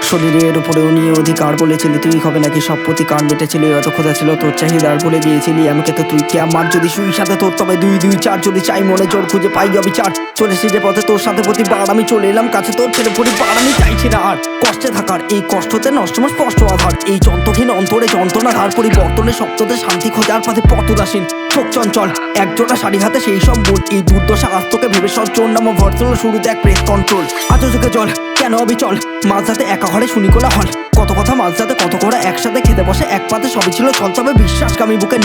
শরীরের উপরেও নিয়ে অধিকার বলেছিলি, তুই হবে নাকি সব প্রতিকার মেটেছিলি, অত খোঁজা ছিল তোর চাহিদার ভুলে গিয়েছিলি আমাকে তো তুই কে আমার, যদি শুই সাথে তোর তবে 2-2-4, যদি চাই মনে জোর খুঁজে পাই অবিচার, চলেছি যে পথে তোর সাথে প্রতিবার আমি চলে এলাম কাছে তোর ছেড়ে পরিবার, আমি চাইছি না আর কষ্টে থাকার, এই কষ্টতে নষ্ট আমার স্পষ্ট আধার, এই যন্ত্রহীন অন্তরে যন্ত্রণা ধার, পরিবর্তনের সপ্ততে শান্তি খোঁজার পথে পথ উদাসীন চোখ চঞ্চল একজোড়া শাড়ি হাতে সেই সব বোল, এই দুর্দশা আজ তোকে ভেবে সজ্জন নাম ভর্সল শুরুতে এক প্রেস কন্ট্রোল, আজও চোখে জল কেন অবিচল, মাঝরাতে একা ঘরে শুনি কোলা হল, কত কথা মাঝরাতে কত করে একসাথে খেতে বসে এক পাতে সবই ছিল চল, তবে বিশ্বাসগামী বুকে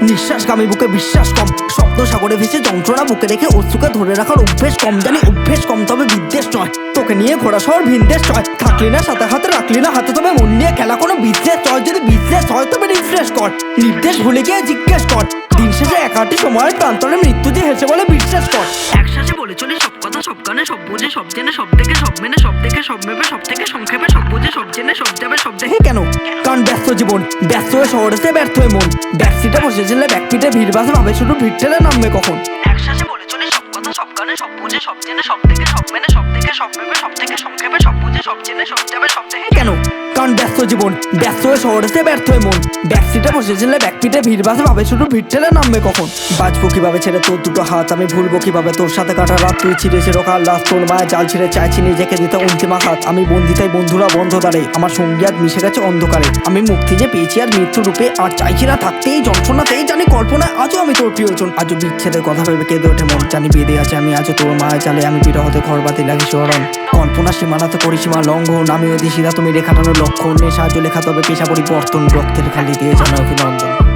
নিঃশ্বাসগামী বুকে বিশ্বাস কম, স্বপ্ন সাগরে ভেসে যন্ত্রণা বুকে রেখে অশ্রুকে ধরে রাখার অভ্যেস কম, জানি অভ্যেস কম তবে বিদ্বেষ নয়, তোকে নিয়ে ঘোরা শহর ভিনদেশ নয়, থাকলি না সাথে হাতে রাখলি না হাতে, তবে মন নিয়ে খেলা কোনো বিজনেস নয়, যদি বিজনেস হয় তবে রিফ্রেশ কর, নির্দেশ ভুলে গিয়ে জিজ্ঞেস কর, দিন শেষে একাটি সময়ের প্রান্তরে মৃত্যু যে হেসে বলে বিশ্বাস কর, একসাথে বলে চলি সব কথা সব গানে সব বোঝে সব জেনে সব দেখে সব মেনে সব দেখে সব ভেবে সব থেকে সংক্ষেপে সব বোঝে সব জেনে সব যাবে সব দেখে কেন, কারণ ব্যস্ত জীবন ব্যস্ত হয়ে শহরেতে ব্যর্থ হয়ে মন, ব্যাকসিটে বসেছিলে ব্যাকপিটে ভিড় বাসে ভাবে শুধু ভিড় ঠেলে নামবে কখন, একসাথে বলে চলি সব কথা সব গানে সব বোঝে সব জেনে সব দেখে সব মেনে সব দেখে সব ভেবে সব থেকে সংক্ষেপে সব বোঝে সব জেনে সব যাবে সব দেখে কেন, কারণ ব্যস্ত জীবন ব্যস্ত হয়ে শহরেতে ব্যর্থ হয়ে মন, ব্যাকসিটে বসেছিলে ব্যাকপিটে ভিড় বাসে ভাবে শুধু ভিড় ঠেলে নামবে কখন, বাঁচবো কিভাবে ছেড়ে তোর দুটো হাত, আমি ভুলবো কিভাবে তোর সাথে কাটা রাত, তুই ছিঁড়ে চিরকাল লাশ তোর মায়া জাল ছিঁড়ে চাইছি নিজেকে দিতে অন্তিম আঘাত, আমি বন্দি তাই বন্ধুরা বন্ধ দ্বারে, আমার সঙ্গী আজ মিশে গেছে অন্ধকারে, আমি মুক্তি যে পেয়েছি আর মৃত্যু রূপে, আর চাইছি না থাকতে এই যন্ত্রণাতেই, জানি কল্পনায় আজও আমি তোর প্রিয়জন, আজও বিচ্ছেদের কথা ভেবে কেঁদে ওঠে মন, জানি বেঁধে আছে আমি আজও তোর মায়া চালে, আমি বিরহতে ঘর বাতি লাগি শরণ, কল্পনা সীমানাতে পরিসীমা লঙ্ঘন, আমি ওই দিশিরা তুমি রেখাটানোর লক্ষণ, সাহায্য লেখা তবে পেশা পরিবর্তন, রক্তের খালি দিয়ে জানা অভিনন্দন।